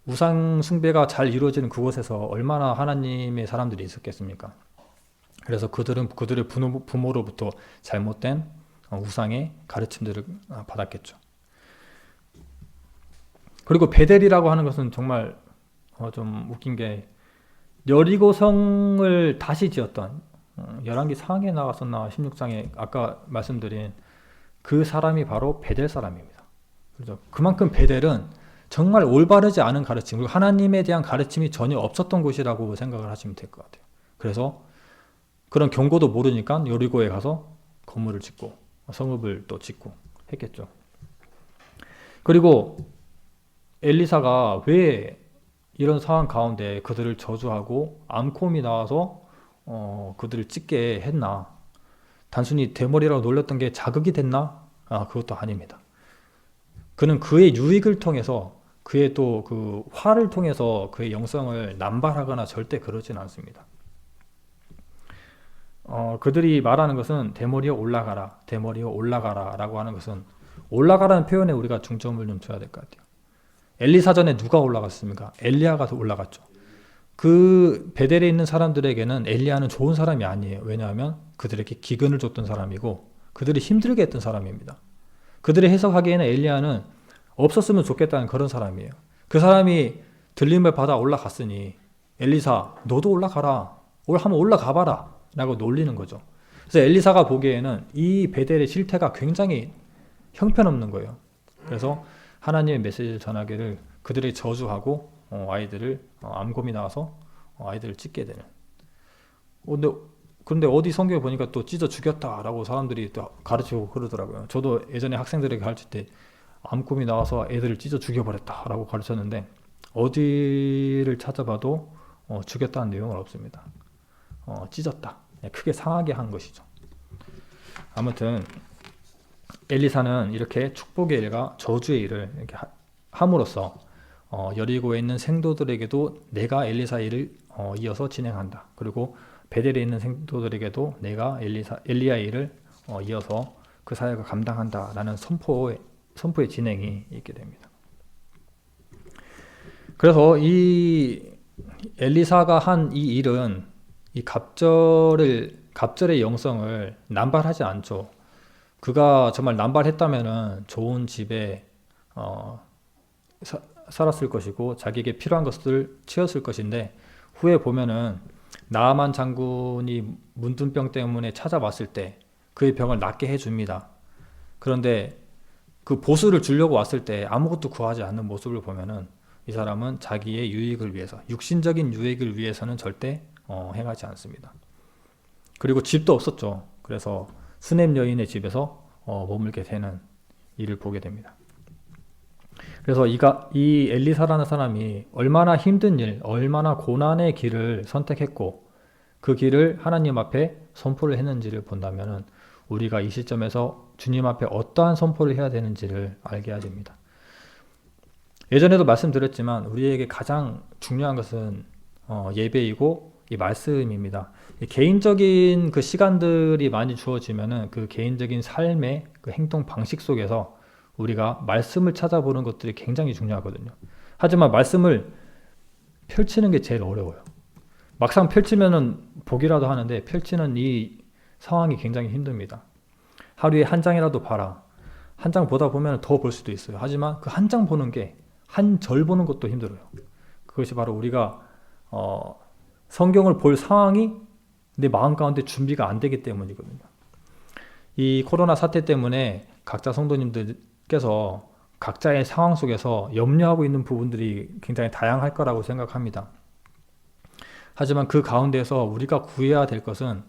우상 숭배가 잘 이루어지는 그곳에서 얼마나 하나님의 사람들이 있었겠습니까? 그래서 그들은 그들의 부모로부터 잘못된 우상의 가르침들을 받았겠죠. 그리고 베델이라고 하는 것은 정말 좀 웃긴 게 여리고성을 다시 지었던 열왕기 상하에 나갔었나 16장에 아까 말씀드린 그 사람이 바로 베델 사람입니다. 그렇죠? 그만큼 베델은 정말 올바르지 않은 가르침, 그리고 하나님에 대한 가르침이 전혀 없었던 곳이라고 생각을 하시면 될 것 같아요. 그래서 그런 경고도 모르니까 여리고에 가서 건물을 짓고 성읍을 또 짓고 했겠죠. 그리고 엘리사가 왜 이런 상황 가운데 그들을 저주하고 암콤이 나와서 그들을 찢게 했나? 단순히 대머리라고 놀렸던 게 자극이 됐나? 그것도 아닙니다. 그는 그의 유익을 통해서 그의 또 그 화를 통해서 그의 영성을 남발하거나 절대 그러진 않습니다. 그들이 말하는 것은 대머리여 올라가라, 대머리여 올라가라 라고 하는 것은 올라가라는 표현에 우리가 중점을 좀 줘야 될 것 같아요. 엘리사 전에 누가 올라갔습니까? 엘리야가 올라갔죠. 그 베델에 있는 사람들에게는 엘리야는 좋은 사람이 아니에요. 왜냐하면 그들에게 기근을 줬던 사람이고 그들이 힘들게 했던 사람입니다. 그들이 해석하기에는 엘리야는 없었으면 좋겠다는 그런 사람이에요. 그 사람이 들림을 받아 올라갔으니 엘리사 너도 올라가라, 한번 올라가봐라 라고 놀리는 거죠. 그래서 엘리사가 보기에는 이 베델의 실태가 굉장히 형편없는 거예요. 그래서 하나님의 메시지를 전하기를 그들의 저주하고 아이들을 암곰이 나와서 아이들을 찢게 되는. 근데 어디 성경에 보니까 또 찢어 죽였다라고 사람들이 또 가르치고 그러더라고요. 저도 예전에 학생들에게 가르칠 때 암곰이 나와서 애들을 찢어 죽여버렸다라고 가르쳤는데 어디를 찾아봐도 죽였다는 내용은 없습니다. 찢었다. 크게 상하게 한 것이죠. 아무튼 엘리사는 이렇게 축복의 일과 저주의 일을 이렇게 함으로써 여리고에 있는 생도들에게도 내가 엘리사 일을 이어서 진행한다. 그리고 베델에 있는 생도들에게도 내가 엘리야 일을 이어서 그 사역을 감당한다라는 선포의 진행이 있게 됩니다. 그래서 이 엘리사가 한 이 일은 이 갑절의 영성을 남발하지 않죠. 그가 정말 남발했다면은 좋은 집에 살았을 것이고 자기에게 필요한 것을 채웠을 것인데 후에 보면은 나아만 장군이 문둥병 때문에 찾아왔을 때 그의 병을 낫게 해줍니다. 그런데 그 보수를 주려고 왔을 때 아무것도 구하지 않는 모습을 보면은 이 사람은 자기의 유익을 위해서, 육신적인 유익을 위해서는 절대 행하지 않습니다. 그리고 집도 없었죠. 그래서 수넴 여인의 집에서 머물게 되는 일을 보게 됩니다. 그래서 이 엘리사라는 사람이 얼마나 힘든 일, 얼마나 고난의 길을 선택했고 그 길을 하나님 앞에 선포를 했는지를 본다면 우리가 이 시점에서 주님 앞에 어떠한 선포를 해야 되는지를 알게 해야 됩니다. 예전에도 말씀드렸지만 우리에게 가장 중요한 것은 예배이고 이 말씀입니다. 개인적인 그 시간들이 많이 주어지면은 그 개인적인 삶의 그 행동 방식 속에서 우리가 말씀을 찾아보는 것들이 굉장히 중요하거든요. 하지만 말씀을 펼치는 게 제일 어려워요. 막상 펼치면은 보기라도 하는데 펼치는 이 상황이 굉장히 힘듭니다. 하루에 한 장이라도 봐라. 한 장 보다 보면 더 볼 수도 있어요. 하지만 그 한 장 보는 게 한 절 보는 것도 힘들어요. 그것이 바로 우리가 성경을 볼 상황이 내 마음 가운데 준비가 안 되기 때문이거든요. 이 코로나 사태 때문에 각자 성도님들께서 각자의 상황 속에서 염려하고 있는 부분들이 굉장히 다양할 거라고 생각합니다. 하지만 그 가운데서 우리가 구해야 될 것은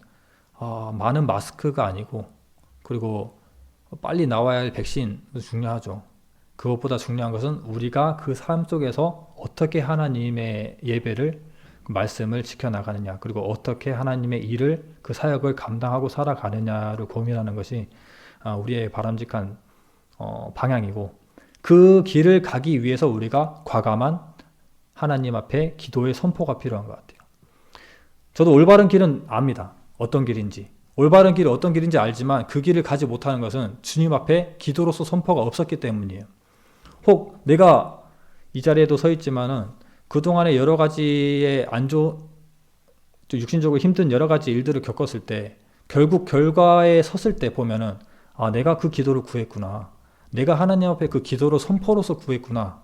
많은 마스크가 아니고, 그리고 빨리 나와야 할 백신도 중요하죠. 그것보다 중요한 것은 우리가 그 삶 속에서 어떻게 하나님의 예배를, 그 말씀을 지켜나가느냐, 그리고 어떻게 하나님의 일을, 그 사역을 감당하고 살아가느냐를 고민하는 것이 우리의 바람직한 방향이고, 그 길을 가기 위해서 우리가 과감한 하나님 앞에 기도의 선포가 필요한 것 같아요. 저도 올바른 길은 압니다. 어떤 길인지. 올바른 길이 어떤 길인지 알지만 그 길을 가지 못하는 것은 주님 앞에 기도로서 선포가 없었기 때문이에요. 혹 내가 이 자리에도 서 있지만은 그동안에 여러 가지의 육신적으로 힘든 여러 가지 일들을 겪었을 때, 결국 결과에 섰을 때 보면은 내가 그 기도를 구했구나. 내가 하나님 앞에 그 기도로 선포로서 구했구나.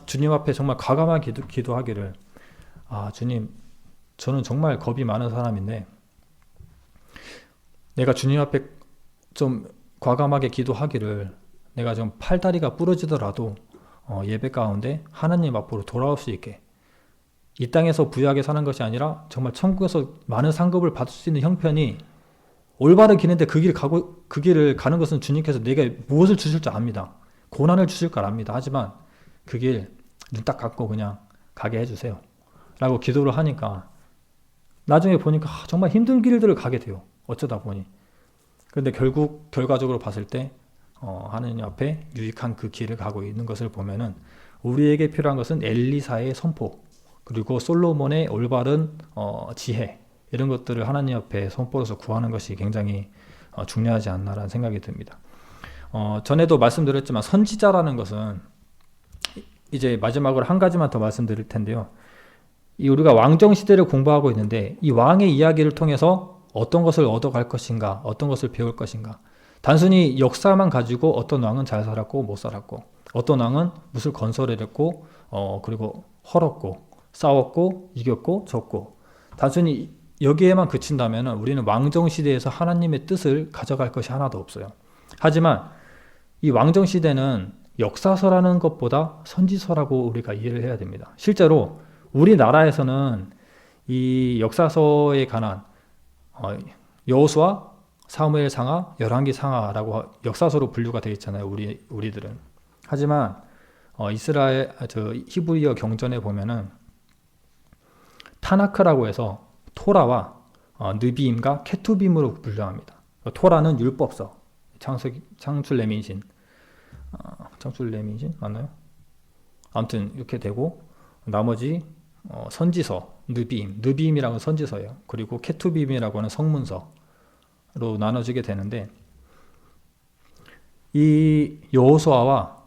주님 앞에 정말 과감한 기도하기를, 주님, 저는 정말 겁이 많은 사람인데 내가 주님 앞에 좀 과감하게 기도하기를, 내가 좀 팔다리가 부러지더라도 예배 가운데 하나님 앞으로 돌아올 수 있게, 이 땅에서 부유하게 사는 것이 아니라 정말 천국에서 많은 상급을 받을 수 있는 형편이 올바른 길인데 그 길을 가는 것은 주님께서 내게 무엇을 주실 줄 압니다. 고난을 주실 걸 압니다. 하지만 그 길 눈 딱 감고 그냥 가게 해주세요 라고 기도를 하니까 나중에 보니까 정말 힘든 길들을 가게 돼요. 어쩌다 보니. 그런데 결국 결과적으로 봤을 때 하나님 앞에 유익한 그 길을 가고 있는 것을 보면은, 우리에게 필요한 것은 엘리사의 선포, 그리고 솔로몬의 올바른 지혜, 이런 것들을 하나님 앞에 선포로서 구하는 것이 굉장히 중요하지 않나라는 생각이 듭니다. 전에도 말씀드렸지만 선지자라는 것은, 이제 마지막으로 한 가지만 더 말씀드릴 텐데요. 우리가 왕정 시대를 공부하고 있는데 이 왕의 이야기를 통해서 어떤 것을 얻어갈 것인가, 어떤 것을 배울 것인가. 단순히 역사만 가지고 어떤 왕은 잘 살았고 못 살았고, 어떤 왕은 무슨 건설을 했고 그리고 헐었고 싸웠고 이겼고 졌고, 단순히 여기에만 그친다면 우리는 왕정 시대에서 하나님의 뜻을 가져갈 것이 하나도 없어요. 하지만 이 왕정 시대는 역사서라는 것보다 선지서라고 우리가 이해를 해야 됩니다. 실제로 우리나라에서는 이 역사서에 관한 여호수아, 사무엘 상하, 열왕기 상하라고 역사서로 분류가 되어 있잖아요. 우리들은. 하지만 히브리어 경전에 보면은 타나크라고 해서 토라와 느비임과 케투빔으로 분류합니다. 토라는 율법서, 창출레민신 맞나요? 아무튼 이렇게 되고, 나머지 선지서, 느비임이라고 하는 선지서예요. 그리고 케투빔이라고 하는 성문서로 나눠지게 되는데, 이 여호수아와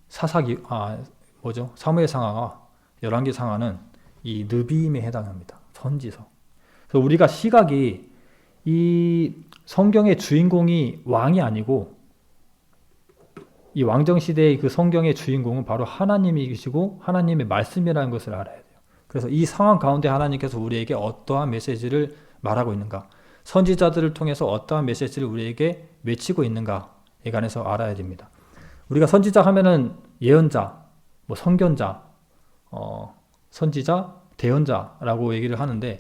사무엘 상하와 열왕기 상하는 이 느비임에 해당합니다. 선지서. 그래서 우리가 시각이 이 성경의 주인공이 왕이 아니고, 이 왕정시대의 그 성경의 주인공은 바로 하나님이시고 하나님의 말씀이라는 것을 알아야 돼요. 그래서 이 상황 가운데 하나님께서 우리에게 어떠한 메시지를 말하고 있는가, 선지자들을 통해서 어떠한 메시지를 우리에게 외치고 있는가에 관해서 알아야 됩니다. 우리가 선지자 하면은 예언자, 선견자, 선지자, 대언자라고 얘기를 하는데,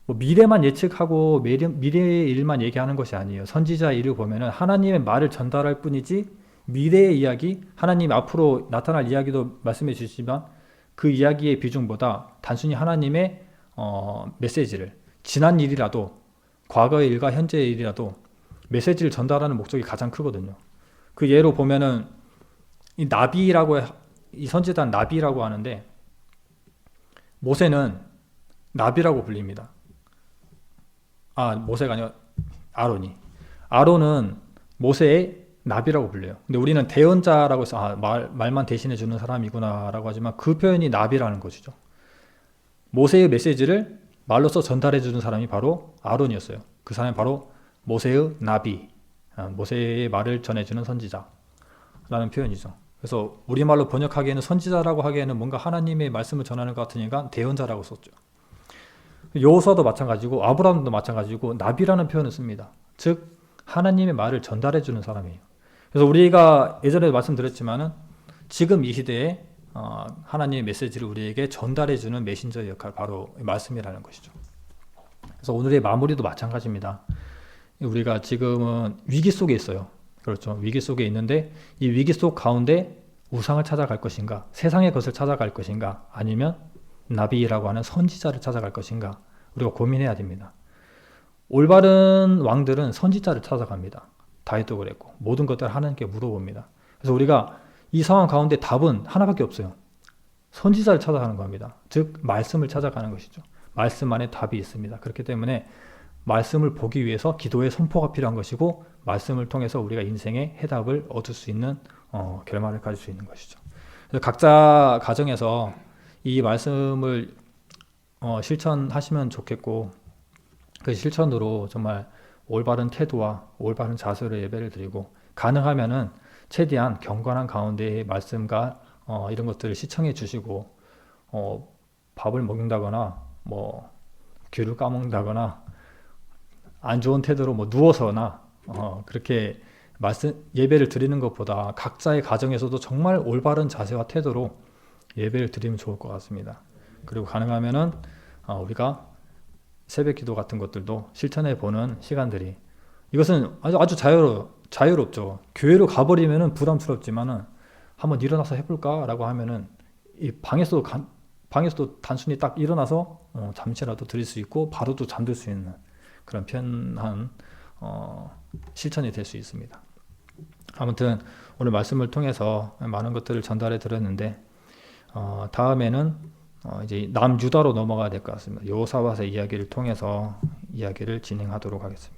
미래만 예측하고 미래의 일만 얘기하는 것이 아니에요. 선지자 일을 보면은 하나님의 말을 전달할 뿐이지, 미래의 이야기, 하나님 앞으로 나타날 이야기도 말씀해 주시지만 그 이야기의 비중보다 단순히 하나님의 메시지를, 지난 일이라도 과거의 일과 현재의 일이라도 메시지를 전달하는 목적이 가장 크거든요. 그 예로 보면은 이 선지자는 나비라고 하는데, 모세는 나비라고 불립니다. 모세가 아니라 아론은 모세의 나비라고 불려요. 근데 우리는 대언자라고 해서 말만 대신해 주는 사람이구나 라고 하지만, 그 표현이 나비라는 것이죠. 모세의 메시지를 말로써 전달해 주는 사람이 바로 아론이었어요. 그 사람이 바로 모세의 나비, 모세의 말을 전해주는 선지자라는 표현이죠. 그래서 우리말로 번역하기에는, 선지자라고 하기에는 뭔가 하나님의 말씀을 전하는 것 같으니까 대언자라고 썼죠. 여호수아도 마찬가지고 아브라함도 마찬가지고 나비라는 표현을 씁니다. 즉 하나님의 말을 전달해 주는 사람이에요. 그래서 우리가 예전에 말씀드렸지만은 지금 이 시대에 하나님의 메시지를 우리에게 전달해주는 메신저의 역할, 바로 말씀이라는 것이죠. 그래서 오늘의 마무리도 마찬가지입니다. 우리가 지금은 위기 속에 있어요. 그렇죠. 위기 속에 있는데 이 위기 속 가운데 우상을 찾아갈 것인가, 세상의 것을 찾아갈 것인가, 아니면 나비라고 하는 선지자를 찾아갈 것인가, 우리가 고민해야 됩니다. 올바른 왕들은 선지자를 찾아갑니다. 다윗도 그랬고 모든 것들을 하나님께 물어봅니다. 그래서 우리가 이 상황 가운데 답은 하나밖에 없어요. 선지자를 찾아가는 겁니다. 즉 말씀을 찾아가는 것이죠. 말씀 안에 답이 있습니다. 그렇기 때문에 말씀을 보기 위해서 기도의 선포가 필요한 것이고, 말씀을 통해서 우리가 인생의 해답을 얻을 수 있는 결말을 가질 수 있는 것이죠. 그래서 각자 가정에서 이 말씀을 실천하시면 좋겠고, 그 실천으로 정말 올바른 태도와 올바른 자세로 예배를 드리고, 가능하면은 최대한 경건한 가운데의 말씀과 이런 것들을 시청해 주시고, 밥을 먹는다거나 귤을 까먹는다거나 안 좋은 태도로 누워서나 그렇게 예배를 드리는 것보다 각자의 가정에서도 정말 올바른 자세와 태도로 예배를 드리면 좋을 것 같습니다. 그리고 가능하면은 우리가 새벽기도 같은 것들도 실천해 보는 시간들이, 이것은 아주 자유롭죠. 교회로 가버리면은 부담스럽지만은 한번 일어나서 해볼까라고 하면은 이 방에서도 단순히 딱 일어나서 잠시라도 드릴 수 있고 바로 또 잠들 수 있는 그런 편한 실천이 될 수 있습니다. 아무튼 오늘 말씀을 통해서 많은 것들을 전달해 드렸는데, 다음에는 이제 남유다로 넘어가야 될 것 같습니다. 여호사밧의 이야기를 통해서 이야기를 진행하도록 하겠습니다.